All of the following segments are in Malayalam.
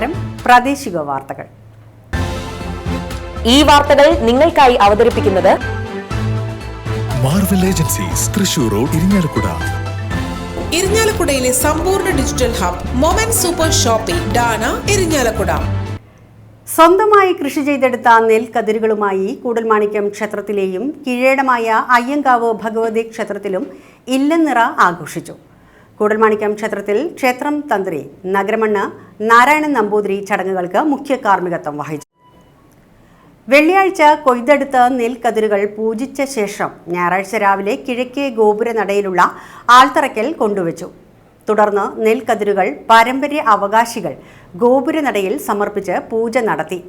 നമസ്കാരം. പ്രാദേശിക വാർത്തകൾ. ഈ വാർത്തകൾ നിങ്ങൾക്കായി അവതരിപ്പിക്കുന്നത് Marvel agencies, Thrissur road, Irinjalakuda. ഇരിങ്ങാലക്കുടയിലെ സമ്പൂർണ്ണ digital hub moment super shopping ഡാന, ഇരിങ്ങാലക്കുട. സ്വന്തമായി കൃഷി ചെയ്തെടുത്ത നെൽക്കതിരുകളുമായി കൂടൽമാണിക്യം ക്ഷേത്രത്തിലെയും കീഴേടമായ അയ്യങ്കാവ് ഭഗവതി ക്ഷേത്രത്തിലും ഇല്ലനിറ ആഘോഷിച്ചു. കൂടൽമാണിക്യം ക്ഷേത്രത്തിൽ ക്ഷേത്രം തന്ത്രി നഗരമണ്ണ് നാരായണൻ നമ്പൂതിരി ചടങ്ങുകൾക്ക് മുഖ്യ കാർമ്മികത്വം വഹിച്ചു. വെള്ളിയാഴ്ച കൊയ്തെടുത്ത നെൽക്കതിരുകൾ പൂജിച്ച ശേഷം ഞായറാഴ്ച രാവിലെ കിഴക്കേ ഗോപുരനടയിലുള്ള ആൽത്തറയ്ക്കൽ കൊണ്ടുവച്ചു. തുടർന്ന് നെൽക്കതിരുകൾ പാരമ്പര്യ അവകാശികൾ ഗോപുരനടയിൽ സമർപ്പിച്ച് പൂജ നടത്തി.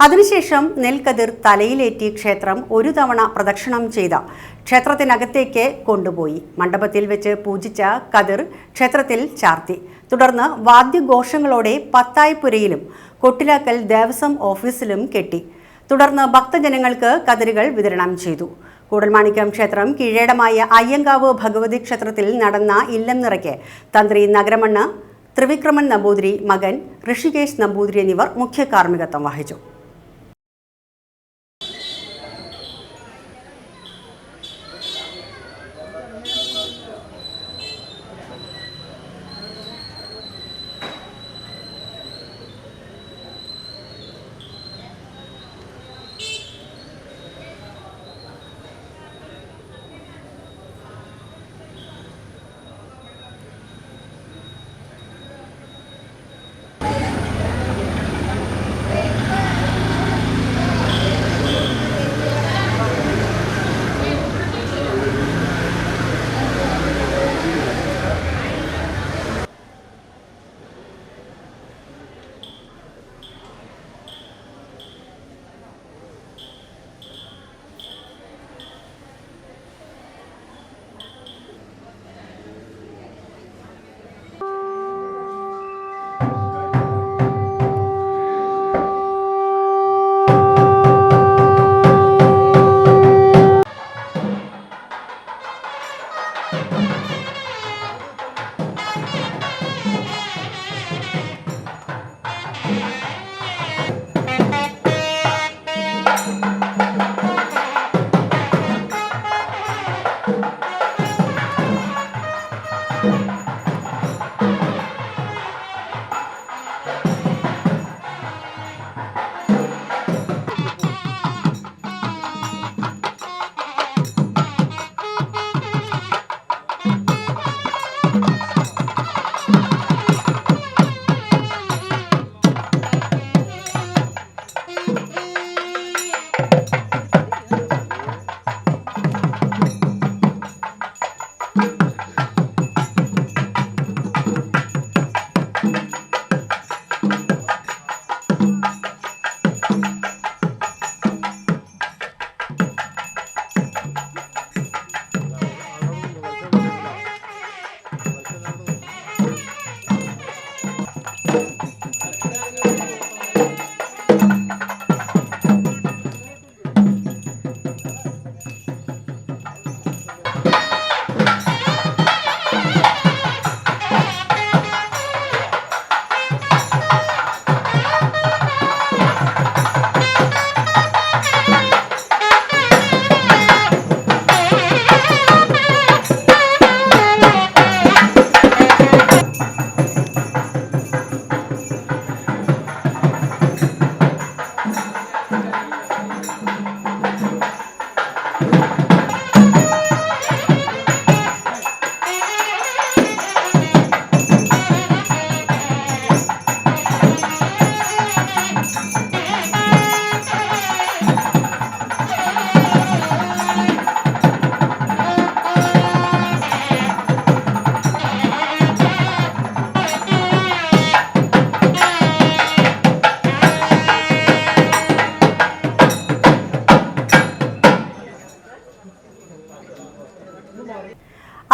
അതിനുശേഷം നെൽക്കതിർ തലയിലേറ്റി ക്ഷേത്രം ഒരു തവണ പ്രദക്ഷിണം ചെയ്ത ക്ഷേത്രത്തിനകത്തേക്ക് കൊണ്ടുപോയി മണ്ഡപത്തിൽ വെച്ച് പൂജിച്ച കതിർ ക്ഷേത്രത്തിൽ ചാർത്തി. തുടർന്ന് വാദ്യഘോഷങ്ങളോടെ പത്തായിപ്പുരയിലും കൊട്ടിലാക്കൽ ദേവസ്വം ഓഫീസിലും കെട്ടി. തുടർന്ന് ഭക്തജനങ്ങൾക്ക് കതിരുകൾ വിതരണം ചെയ്തു. കൂടൽമാണിക്യം ക്ഷേത്രം കീഴേടമായ അയ്യങ്കാവ് ഭഗവതി ക്ഷേത്രത്തിൽ നടന്ന ഇല്ലംനിറയ്ക്ക് തന്ത്രി നഗരമണ്ണ് ത്രിവിക്രമൻ നമ്പൂതിരി, മകൻ ഋഷികേശ് നമ്പൂതിരി എന്നിവർ മുഖ്യ കാർമ്മികത്വം വഹിച്ചു.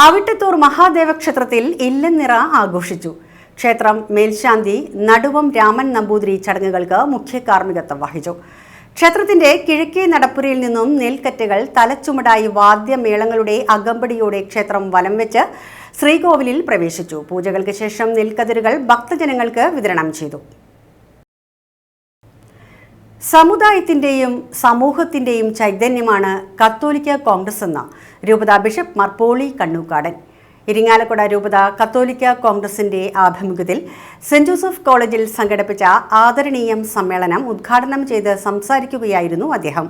അവിട്ടത്തൂർ മഹാദേവ ക്ഷേത്രത്തിൽ ഇല്ലനിറ ആഘോഷിച്ചു. ക്ഷേത്രം മേൽശാന്തി നടുവം രാമൻ നമ്പൂതിരി ചടങ്ങുകൾക്ക് മുഖ്യ കാർമ്മികത്വം വഹിച്ചു. ക്ഷേത്രത്തിന്റെ കിഴക്കേ നടപ്പുരയിൽ നിന്നും നെൽക്കറ്റകൾ തലച്ചുമടായി വാദ്യമേളങ്ങളുടെ അകമ്പടിയോടെ ക്ഷേത്രം വലം വെച്ച് ശ്രീകോവിലിൽ പ്രവേശിച്ചു. പൂജകൾക്ക് ശേഷം നെൽക്കതിരുകൾ ഭക്തജനങ്ങൾക്ക് വിതരണം ചെയ്തു. സമുദായത്തിൻ്റെയും സമൂഹത്തിൻ്റെയും ചൈതന്യമാണ് കത്തോലിക്ക കോൺഗ്രസ് എന്ന രൂപതാ ബിഷപ്പ് മാർ പോളി കണ്ണൂക്കാടൻ. ഇരിങ്ങാലക്കുട രൂപത കത്തോലിക്ക കോൺഗ്രസിന്റെ ആഭിമുഖ്യത്തിൽ സെന്റ് ജോസഫ് കോളേജിൽ സംഘടിപ്പിച്ച ആദരണീയം സമ്മേളനം ഉദ്ഘാടനം ചെയ്ത് സംസാരിക്കുകയായിരുന്നു അദ്ദേഹം.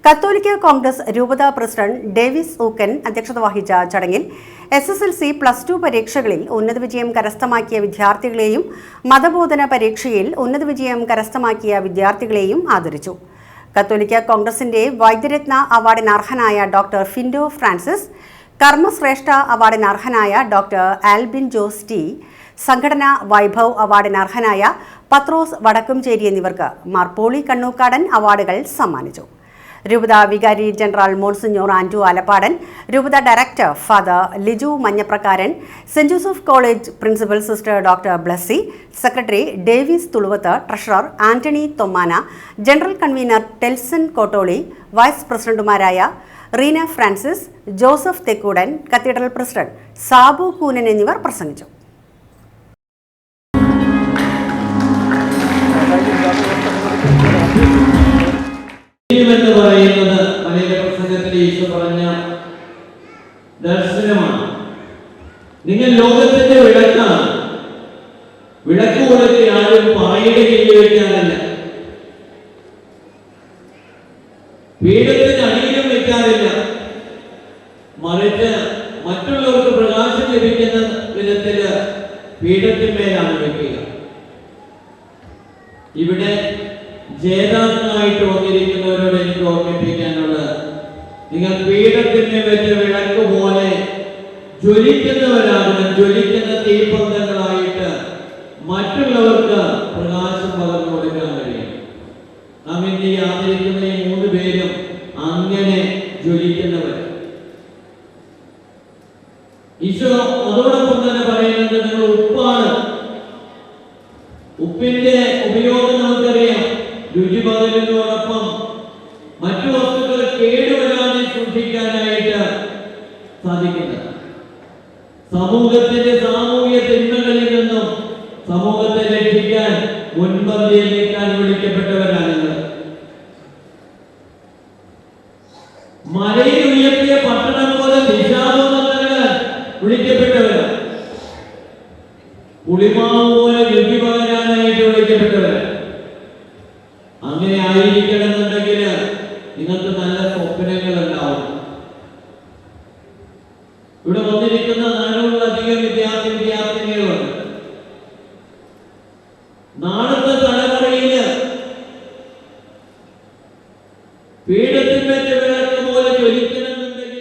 കത്തോലിക്ക കോൺഗ്രസ് രൂപതാ പ്രസിഡന്റ് ഡേവിസ് ഊക്കൻ അധ്യക്ഷത വഹിച്ച ചടങ്ങിൽ SSLC +2 പരീക്ഷകളിൽ ഉന്നത വിജയം കരസ്ഥമാക്കിയ വിദ്യാർത്ഥികളെയും മതബോധന പരീക്ഷയിൽ ഉന്നത വിജയം കരസ്ഥമാക്കിയ വിദ്യാർത്ഥികളെയും ആദരിച്ചു. കത്തോലിക്ക കോൺഗ്രസിന്റെ വൈദ്യരത്ന അവാർഡിന് അർഹനായ ഡോക്ടർ ഫിൻഡോ ഫ്രാൻസിസ്, കർമ്മശ്രേഷ്ഠ അവാർഡിന് അർഹനായ ഡോക്ടർ ആൽബിൻ ജോസ് ടി, സംഘടനാ വൈഭവ് അവാർഡിന് അർഹനായ പത്രോസ് വടക്കുംചേരി എന്നിവർക്ക് മാർ പോളി കണ്ണൂക്കാടൻ അവാർഡുകൾ സമ്മാനിച്ചു. രൂപത വികാരി ജനറൽ മോൺസിഞ്ഞോർ ആൻഡ്രു ആലപ്പാടൻ, രൂപത director father Liju Manjaprakkaran, Saint Joseph college principal sister doctor Blessy, secretary Davis Thuluvath, treasurer Antony Thommana, general convener Telson Kottoli, vice പ്രസിഡന്റുമാരായ Reena Francis, Joseph Thekkudan, cathedral president Sabu Koonan എന്നിവർ പ്രസംഗിച്ചു. എന്ന് പറയുന്നത് പഴയ പ്രസംഗത്തിൽ ഈശോ പറഞ്ഞ ദർശനമാണ്. നിങ്ങൾ ലോകത്തിന്റെ വിളക്കാണ്. വിളക്ക് കൊടുത്ത് ആരും പായയുടെ കീഴിൽ വെക്കാനല്ല, പീഠത്തിന് അടിയിലും വെക്കാറില്ല, മറിച്ച് മറ്റുള്ളവർക്ക് പ്രകാശം ലഭിക്കുന്ന വിധത്തില് പീഠത്തിന്മേലാണ് വെക്കുക. ഇവിടെ ജേതാക്കളായിട്ട് വന്നിരിക്കുന്നവരോട് എനിക്ക് ഓർമ്മിപ്പിക്കാനുള്ളത്, നിങ്ങൾ പീഠത്തിന് വെച്ച വിളക്ക് പോലെ ജ്വലിക്കുന്നവരാകണം, ജ്വലിക്കുന്ന തീപ്പന്തങ്ങളായിട്ട് മറ്റുള്ളവർക്ക് പ്രകാശം പകർന്നു കൊടുക്കാൻ കഴിയും. നാം ഇന്ന് ആദരിക്കുന്ന ഈ 3 പേരും അങ്ങനെ ജ്വലിക്കുന്നവർ. ഈശോ അതോടൊപ്പം തന്നെ പറയുന്നത് നിങ്ങൾ ഉപ്പാണ്. ഉപ്പിന്റെ ഉപയോഗം നമുക്കറിയാം. രുചി പകരുന്നതോടൊപ്പം മറ്റു വസ്തുക്കൾ കേടുവരാതെ സൂക്ഷിക്കാനായിട്ട് സാധിക്കുന്നത്. സമൂഹത്തിന്റെ സാമൂഹ്യ തിന്മകളിൽ നിന്നും സമൂഹത്തെ രക്ഷിക്കാൻ മുൻപന്തിയിൽ നിൽക്കാൻ വിളിക്കപ്പെട്ടവരാണ്. മലയിൽ ഉയർത്തിയ പട്ടണം പോലെ നിശാബം നൽകാൻ വിളിക്കപ്പെട്ടവരാണ്. പുളിമാവ് പോലെ രുചി പകരാനായിട്ട് വിളിക്കപ്പെട്ടവരാണ്. അങ്ങനെ ആയിരിക്കണമെന്നുണ്ടെങ്കിൽ നിങ്ങൾക്ക് നല്ല സ്വപ്നങ്ങൾ ഉണ്ടാവും. ഇവിടെ വന്നിരിക്കുന്ന 400-ലധികം വിദ്യാർത്ഥിനികളുണ്ട്. നാളത്തെ തലമുറയില് പീഠത്തിന്മേൽ വിളക്ക് പോലെ ജ്വലിക്കണമെന്നുണ്ടെങ്കിൽ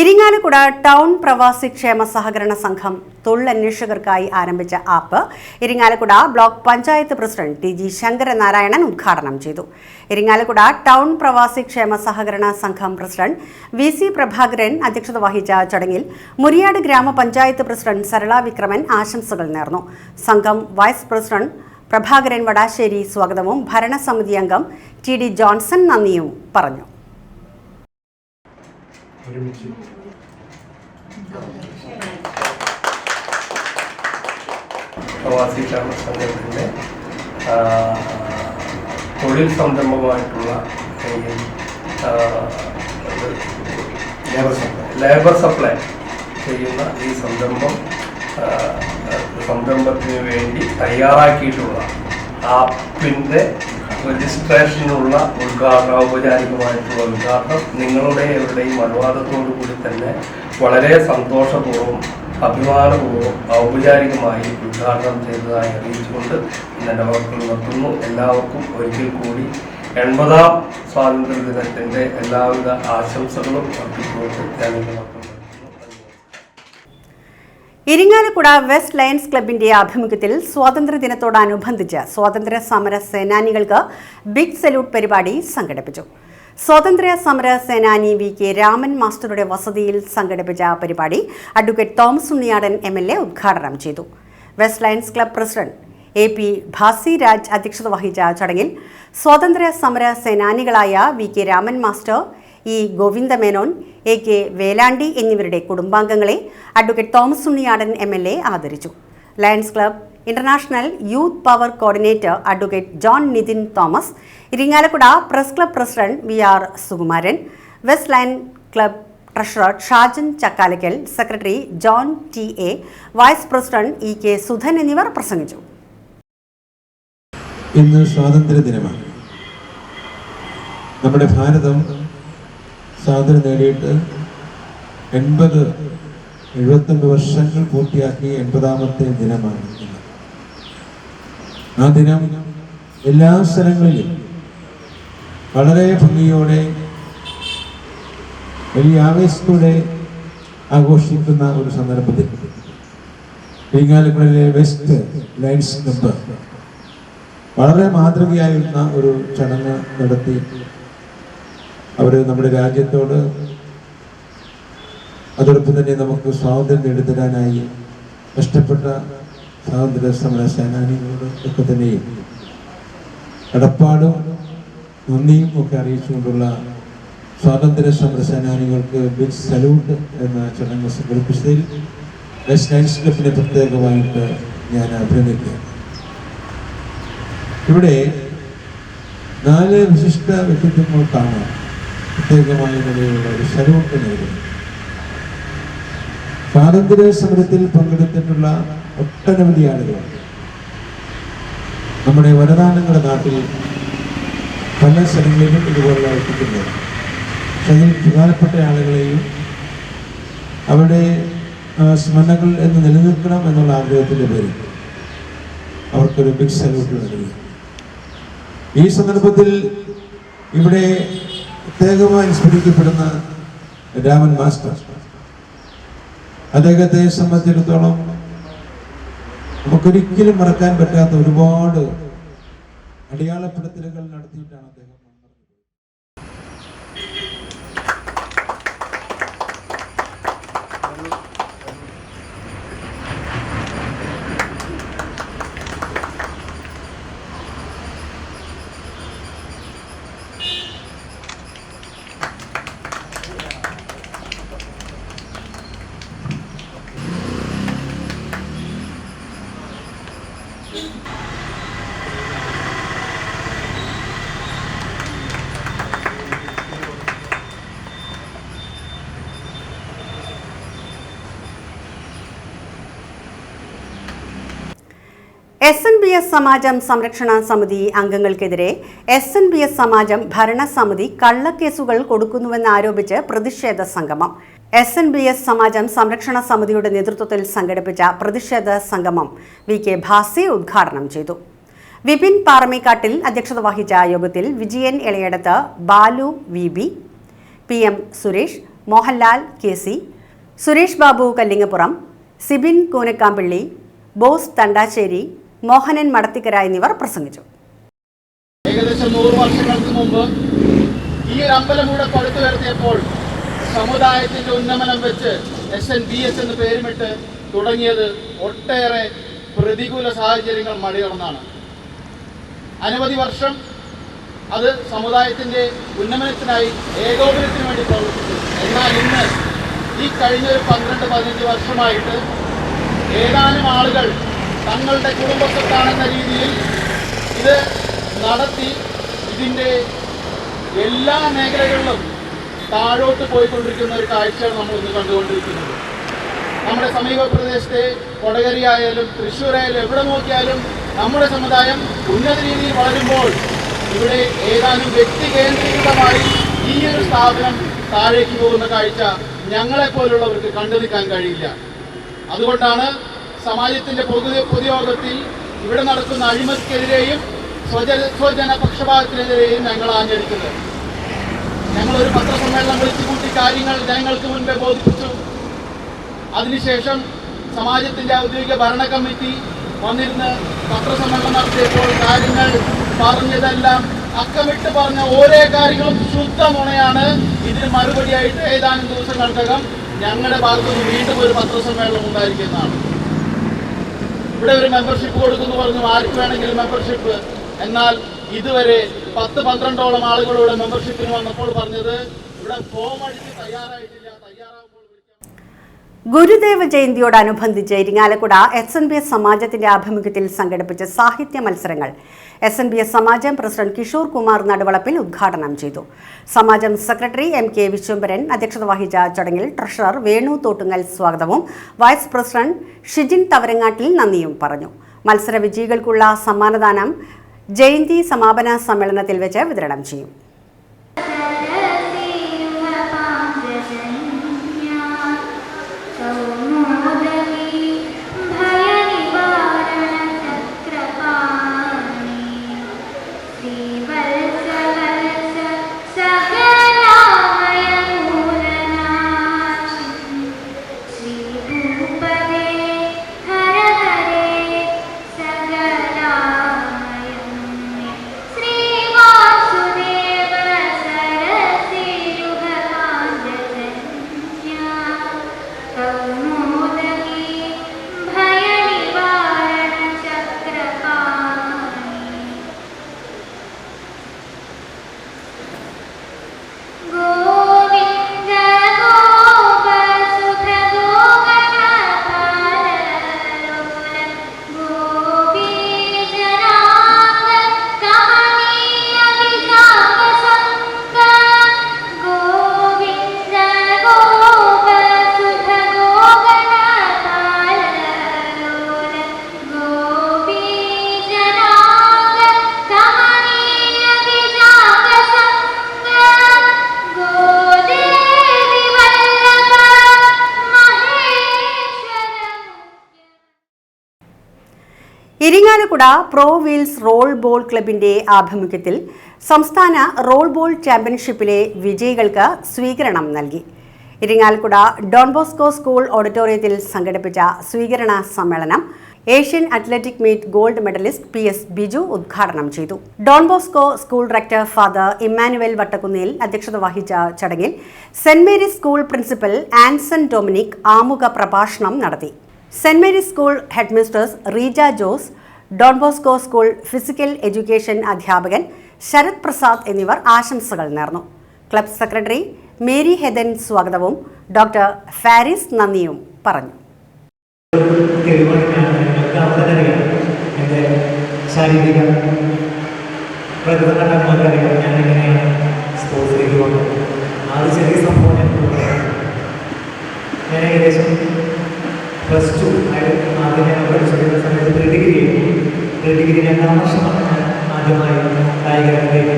ഇരിങ്ങാലക്കുട ടൗൺ പ്രവാസി ക്ഷേമ സഹകരണ സംഘം തൊഴിലന്വേഷകർക്കായി ആരംഭിച്ച app Irinjalakuda block panchayat president TG Sankaranarayanan ഉദ്ഘാടനം ചെയ്തു. ഇരിങ്ങാലക്കുട ടൗൺ പ്രവാസി ക്ഷേമ സഹകരണ സംഘം പ്രസിഡന്റ് VC പ്രഭാകരൻ അധ്യക്ഷത വഹിച്ച ചടങ്ങിൽ മുരിയാട് ഗ്രാമപഞ്ചായത്ത് പ്രസിഡന്റ് സരള വിക്രമൻ ആശംസകൾ നേർന്നു. സംഘം വൈസ് പ്രസിഡന്റ് പ്രഭാകരൻ വടാശ്ശേരി സ്വാഗതവും ഭരണസമിതി അംഗം TD ജോൺസൺ നന്ദിയും പറഞ്ഞു. പ്രവാസി ക്ഷേമ സംഘത്തിൻ്റെ തൊഴിൽ സംരംഭമായിട്ടുള്ള ലേബർ സപ്ലൈ ചെയ്യുന്ന ഈ സംരംഭത്തിന് വേണ്ടി തയ്യാറാക്കിയിട്ടുള്ള ആപ്പിൻ്റെ രജിസ്ട്രേഷനുള്ള ഔപചാരികമായിട്ടുള്ള ഉദ്ഘാടനം നിങ്ങളുടെ എവരുടെയും അനുവാദത്തോടു കൂടി തന്നെ വളരെ സന്തോഷപൂർവ്വം അഭിമാനപൂർവ്വം ഔപചാരികമായി ഉദ്ഘാടനം ചെയ്തതായി അറിയിച്ചുകൊണ്ട് എൻ്റെ വാക്കുകൾ നിർത്തുന്നു. എല്ലാവർക്കും ഒരിക്കൽ കൂടി 80ാം സ്വാതന്ത്ര്യ ദിനത്തിൻ്റെ എല്ലാവിധ ആശംസകളും അർപ്പിച്ചുകൊണ്ട് ഞാൻ എൻ്റെ വാക്കുകൾ നിർത്തുന്നു. ഇരിങ്ങാലക്കുട വെസ്റ്റ് ലയൺസ് ക്ലബിന്റെ ആഭിമുഖ്യത്തിൽ സ്വാതന്ത്ര്യദിനത്തോടനുബന്ധിച്ച് സ്വാതന്ത്ര്യ സമര സേനാനികൾക്ക് ബിഗ് സല്യൂട്ട് പരിപാടി സംഘടിപ്പിച്ചു. സ്വാതന്ത്ര്യ സമര സേനാനി VK രാമൻ മാസ്റ്ററുടെ വസതിയിൽ സംഘടിപ്പിച്ച പരിപാടി അഡ്വക്കേറ്റ് തോമസ് ഉണ്ണിയാടൻ MLA ഉദ്ഘാടനം ചെയ്തു. West lions club president AP Bhasi Raj അധ്യക്ഷത വഹിച്ച ചടങ്ങിൽ സ്വാതന്ത്ര്യ സമര സേനാനികളായ VK Raman master, E Govindamenon, AK Velandi എന്നിവരുടെ കുടുംബാംഗങ്ങളെ അഡ്വക്കേറ്റ് തോമസ് ഉണ്ണിയാടൻ MLA ആദരിച്ചു. Lions club international youth power coordinator advocate John Nithin Thomas, Irinjalakuda press club president VR Sukumaran, west line club treasurer Shajan Chakkalakkal, secretary John TA, vice president EK Sudhan എന്നിവർ പ്രസംഗിച്ചു. ഇന്ന് സ്വാതന്ത്ര്യ ദിനമാണ്. നമ്മുടെ ഭാരതം സ്വാതന്ത്ര്യം നേടിയിട്ട് 79 വർഷങ്ങൾ പൂർത്തിയാക്കി 80ാമത്തെ ദിനമാണ് ഇന്ന്. ആ ദിനം എല്ലാ സ്ഥലങ്ങളിലും വളരെ ഭംഗിയോടെ വലിയ ആവേശത്തോടെ ആഘോഷിക്കുന്ന ഒരു സന്ദർഭത്തിൽ ഇരിങ്ങാലക്കുടയിലെ വെസ്റ്റ് ലൈൻസ് ക്ലബ്ബ് വളരെ മാതൃകയായിരുന്ന ഒരു ചടങ്ങ് നടത്തി. അവർ നമ്മുടെ രാജ്യത്തോട് അതോടൊപ്പം തന്നെ നമുക്ക് സ്വാതന്ത്ര്യം നേടിത്തരാനായി കഷ്ടപ്പെട്ട സ്വാതന്ത്ര്യ സമര സേനാനികളോട് ഒക്കെ തന്നെയും കടപ്പാടും നന്ദിയും ഒക്കെ അറിയിച്ചുകൊണ്ടുള്ള സ്വാതന്ത്ര്യ സമര സേനാനികൾക്ക് ബിഗ് സല്യൂട്ട് എന്ന ചടങ്ങ് സംഘടിപ്പിച്ചതിൽ വെസ്റ്റ് ലൈൻസ് ക്ലബിനെ പ്രത്യേകമായിട്ട് ഞാൻ അഭിനന്ദിക്കുകയാണ്. ഇവിടെ 4 വിശിഷ്ട വ്യക്തിത്വങ്ങൾക്കാണ് പ്രത്യേകമായ നിലയിലുള്ള ഒരു സല്യൂട്ട് നൽകുന്നത്. സ്വാതന്ത്ര്യ സമരത്തിൽ പങ്കെടുത്തിട്ടുള്ള ഒട്ടനവധി ആളുകളുണ്ട്. നമ്മുടെ വരദാനങ്ങളുടെ നാട്ടിൽ പല സ്ഥലങ്ങളിലും ഇതുപോലുള്ള വ്യക്തിത്വങ്ങളുണ്ട്. പക്ഷെ അതിൽ പ്രധാനപ്പെട്ട ആളുകളെയും അവരുടെ സ്മരണകൾ എന്ന് നിലനിൽക്കണം എന്നുള്ള ആഗ്രഹത്തിൻ്റെ പേരിൽ അവർക്കൊരു ബിഗ് സല്യൂട്ട് നൽകി. ഈ സന്ദർഭത്തിൽ ഇവിടെ പ്രത്യേകമായി സ്മരിക്കപ്പെടുന്ന രാമൻ മാസ്റ്റർ, അദ്ദേഹത്തെ സംബന്ധിച്ചിടത്തോളം നമുക്കൊരിക്കലും മറക്കാൻ പറ്റാത്ത ഒരുപാട് അടയാളപ്പെടുത്തലുകൾ നടത്തിയിട്ടാണ് അദ്ദേഹം. SNBS സമാജം സംരക്ഷണ സമിതി അംഗങ്ങൾക്കെതിരെ SNBS സമാജം ഭരണസമിതി കള്ളക്കേസുകൾ കൊടുക്കുന്നുവെന്നാരോപിച്ച് പ്രതിഷേധ സംഗമം. SNBS സമാജം സംരക്ഷണ സമിതിയുടെ നേതൃത്വത്തിൽ സംഘടിപ്പിച്ച പ്രതിഷേധ സംഗമം VK ഭാസി ഉദ്ഘാടനം ചെയ്തു. വിപിൻ പാറമേക്കാട്ടിൽ അധ്യക്ഷത വഹിച്ച യോഗത്തിൽ Vijayan Elayadath, Balu VB, PM Suresh, Mohanlal KC, Suresh Babu Kallingappuram, Sibin Koonakkampilly, Bose Thandassery, Mohanan Madathikkara എന്നിവർ പ്രസംഗിച്ചു. ഏകദേശം 100 വർഷങ്ങൾക്ക് മുമ്പ് ഈ ഒരു അമ്പലം കൂടെ പടുത്തുയർത്തിയപ്പോൾ സമുദായത്തിന്റെ ഉന്നമനം വെച്ച് SNBS എന്ന് പേരുമിട്ട് തുടങ്ങിയത് ഒട്ടേറെ പ്രതികൂല സാഹചര്യങ്ങൾ മറികടന്നാണ്. അനവധി വർഷം അത് സമുദായത്തിന്റെ ഉന്നമനത്തിനായി ഏകോപനത്തിന് വേണ്ടി പ്രവർത്തിച്ചു. എന്നാൽ ഇന്ന് ഈ കഴിഞ്ഞ ഒരു 12-15 വർഷമായിട്ട് ഏതാനും ആളുകൾ തങ്ങളുടെ കുടുംബസ്വത്താണെന്ന രീതിയിൽ ഇത് നടത്തി ഇതിൻ്റെ എല്ലാ മേഖലകളിലും താഴോട്ട് പോയിക്കൊണ്ടിരിക്കുന്ന ഒരു കാഴ്ചയാണ് നമ്മൾ ഇന്ന് കണ്ടുകൊണ്ടിരിക്കുന്നത്. നമ്മുടെ സമീപ പ്രദേശത്തെ കൊടകരയായാലും തൃശ്ശൂരായാലും എവിടെ നോക്കിയാലും നമ്മുടെ സമുദായം ഉന്നത രീതിയിൽ വളരുമ്പോൾ ഇവിടെ ഏതാനും വ്യക്തി കേന്ദ്രീകൃതമായി ഈ ഒരു സ്ഥാപനം താഴേക്ക് പോകുന്ന കാഴ്ച ഞങ്ങളെപ്പോലുള്ളവർക്ക് കണ്ടു നിൽക്കാൻ കഴിയില്ല. അതുകൊണ്ടാണ് സമാജത്തിന്റെ പൊതുയോഗത്തിൽ ഇവിടെ നടക്കുന്ന അഴിമതിക്കെതിരെയും സ്വജന പക്ഷപാതത്തിനെതിരെയും ഞങ്ങൾ ആഞ്ഞടിക്കുന്നത്. ഞങ്ങളൊരു പത്രസമ്മേളനം വിളിച്ചുകൂട്ടി കാര്യങ്ങൾ ജനങ്ങൾക്ക് മുൻപേ ബോധിപ്പിച്ചു. അതിനുശേഷം സമാജത്തിന്റെ ഔദ്യോഗിക ഭരണ കമ്മിറ്റി വന്നിരുന്ന് പത്രസമ്മേളനം നടത്തിയപ്പോൾ കാര്യങ്ങൾ പറഞ്ഞതെല്ലാം അക്കമിട്ട് പറഞ്ഞ ഓരോ കാര്യങ്ങളും ശുദ്ധമുണയാണ്. ഇതിന് മറുപടിയായിട്ട് ഏതാനും ദിവസങ്ങൾക്കകം ഞങ്ങളുടെ ഭാഗത്തുനിന്ന് വീണ്ടും ഒരു പത്രസമ്മേളനം ഉണ്ടായിരിക്കുന്നതാണ്. ഇവിടെ ഒരു മെമ്പർഷിപ്പ് കൊടുക്കുന്നു പറഞ്ഞു, ആർക്ക് വേണമെങ്കിലും മെമ്പർഷിപ്പ്. എന്നാൽ ഇതുവരെ 10-12ഓളം ആളുകളോട് മെമ്പർഷിപ്പിന് വന്നപ്പോൾ പറഞ്ഞത് ഇവിടെ ഫോം അടിച്ച് തയ്യാറായിട്ടില്ല, തയ്യാറാകുമ്പോൾ. ഗുരുദേവ ജയന്തിയോടനുബന്ധിച്ച് ഇരിങ്ങാലക്കുട SNBS സമാജത്തിന്റെ ആഭിമുഖ്യത്തിൽ സംഘടിപ്പിച്ച സാഹിത്യ മത്സരങ്ങൾ SNBS സമാജം പ്രസിഡന്റ് കിഷോർ കുമാർ നടുവളപ്പിൽ ഉദ്ഘാടനം ചെയ്തു. സമാജം സെക്രട്ടറി MK വിശ്വംഭരൻ അധ്യക്ഷത വഹിച്ച ചടങ്ങിൽ ട്രഷറർ വേണു തോട്ടുങ്ങൽ സ്വാഗതവും വൈസ് പ്രസിഡന്റ് ഷിജിൻ തവരങ്ങാട്ടിൽ നന്ദിയും പറഞ്ഞു. മത്സര വിജയികൾക്കുള്ള സമ്മാനദാനം ജയന്തി സമാപന സമ്മേളനത്തിൽ വെച്ച് വിതരണം ചെയ്യും. Irinjalakuda pro wheels role ball ക്ലബിന്റെ ആഭിമുഖ്യത്തിൽ സംസ്ഥാന റോൾ ബോൾ ചാമ്പ്യൻഷിപ്പിലെ വിജയികൾക്ക് സ്വീകരണം നൽകി. ഇരിങ്ങാലക്കുട ഡോൺ ബോസ്കോ സ്കൂൾ ഓഡിറ്റോറിയത്തിൽ സംഘടിപ്പിച്ച സ്വീകരണ സമ്മേളനം Asian athletic meet gold medallist PS Biju ഉദ്ഘാടനം ചെയ്തു. Don Bosco school rector father Emmanuel Vattakkunnil അധ്യക്ഷത വഹിച്ച ചടങ്ങിൽ saint Mary's school principal Anson Dominic ആമുഖ പ്രഭാഷണം നടത്തി. Saint Mary's school headmistress Reeja Jose, Don Bosco school physical education അധ്യാപകൻ ശരത് പ്രസാദ് എന്നിവർ ആശംസകൾ നേർന്നു. ക്ലബ് സെക്രട്ടറി മേരി ഹെദൻ സ്വാഗതവും ഡോക്ടർ ഫാരിസ് നന്ദിയും പറഞ്ഞു. ശാരീരിക പ്രകൃതങ്ങൾക്കറിയാം ഞാൻ എങ്ങനെയാണ് സ്പോർട്സിലേക്ക് പോകുന്നത്. ആ ഒരു ചെറിയ സംഭവം ഞാൻ ഏകദേശം +2 ആദ്യം ഞാൻ പഠിച്ചിരുന്ന സമയത്ത് പ്രീ ഡിഗ്രി 2ാം വർഷമാണ് ഞാൻ ആദ്യമായി കായിക രംഗത്തേക്ക്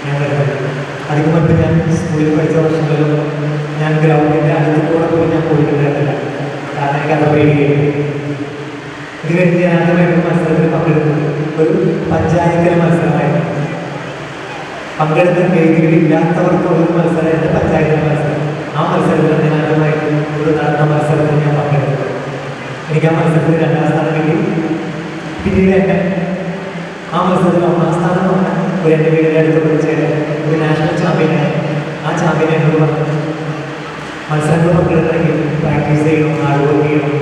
ഞാൻ വരുന്നത്. അതിന് മുൻപ് ഞാൻ സ്കൂളിൽ പഠിച്ച വർഷങ്ങളിലും ഞാൻ ഗ്രൗണ്ടിൻ്റെ അടുത്ത് കൂടെ പോയി ഞാൻ പോയിട്ടുണ്ടായിരുന്നില്ല. കാരണം എനിക്ക് അത് പേടിയായിരുന്നു. ഇത് കഴിഞ്ഞ് ഞാൻ ആദ്യമായിട്ട് മത്സരത്തിൽ പങ്കെടുത്തത് ഒരു പഞ്ചായത്തിലെ മത്സരമായിരുന്നു. പങ്കെടുത്ത വേദികളില്ലാത്തവർക്കുള്ളൊരു മത്സരം എൻ്റെ പഞ്ചായത്തിലെ മത്സരം. ആ മത്സരത്തിൽ ഞാൻ ആദ്യമായിട്ട് ഒരു നടന്ന മത്സരത്തിൽ ഞാൻ പങ്കെടുത്തത്. എനിക്ക് ആ മത്സരത്തിൽ 2ാം സ്ഥാനം കിട്ടി. പിന്നീട് എന്നെ ആ മത്സരത്തിൽ 1ാം സ്ഥാനം വന്ന ഒരു എൻ്റെ വീടിൻ്റെ അടുത്ത് പഠിച്ച ഒരു നാഷണൽ ചാമ്പ്യനായി. ആ ചാമ്പ്യൻ എന്നോട് പറഞ്ഞു, മത്സരങ്ങൾ പങ്കെടുക്കണമെങ്കിൽ പ്രാക്ടീസ് ചെയ്യണം, ഹാർഡ് വർക്ക് ചെയ്യണം.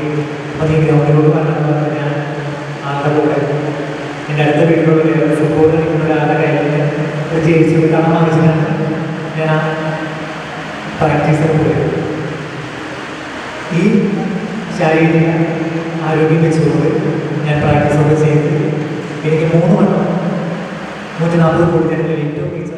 അപ്പോൾ ഈ ഗ്രൗണ്ടിലോട് പറഞ്ഞപ്പോൾ ഞാൻ ആളുടെ കൂടെ എൻ്റെ അടുത്ത വീട്ടിലുള്ള ഫുട്ബോൾ കളിക്കുന്ന ഒരാളുടെ കയ്യിൽ ഒരു ജേഴ്സി കാണാൻ വാങ്ങിച്ചിട്ടാണ് ഞാൻ ആ പ്രാക്ടീസിന് പോയത്. ഈ ശാരീരിക ആരോഗ്യം വെച്ചുകൊണ്ട് ഞാൻ പ്രാക്ടീസൊക്കെ ചെയ്ത് എനിക്ക് 3 വട്ടം 140 കോടി ജനങ്ങളിൽ ഏറ്റവും മികച്ച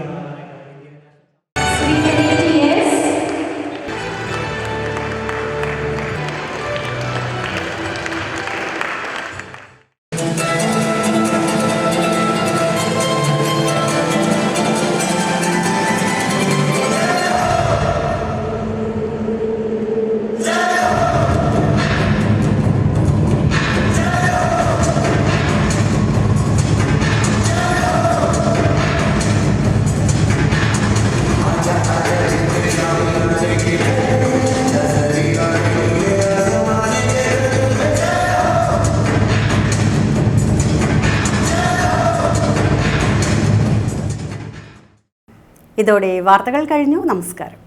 ഇതോടെ വാർത്തകൾ കഴിഞ്ഞു. നമസ്കാരം.